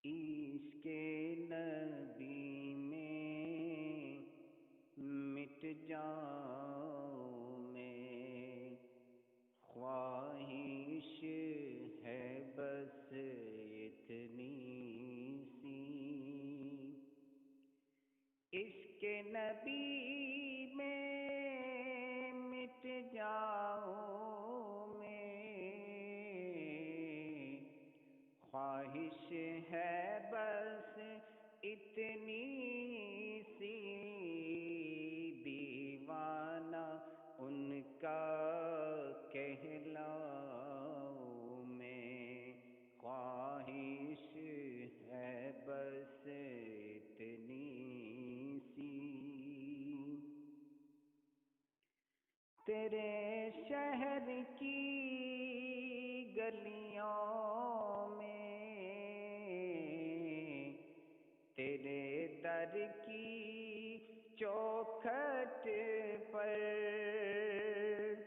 عشق نبی میں مٹ جاؤں میں، خواہش ہے بس اتنی سی، عشق نبی میں مٹ جاؤں میں، خواہش ہے بس اتنی سی، دیوانہ ان کا کہلاؤں میں، خواہش ہے بس اتنی سی، تیرے شہر کی گلیوں میں، تیرے در کی چوکھٹ پر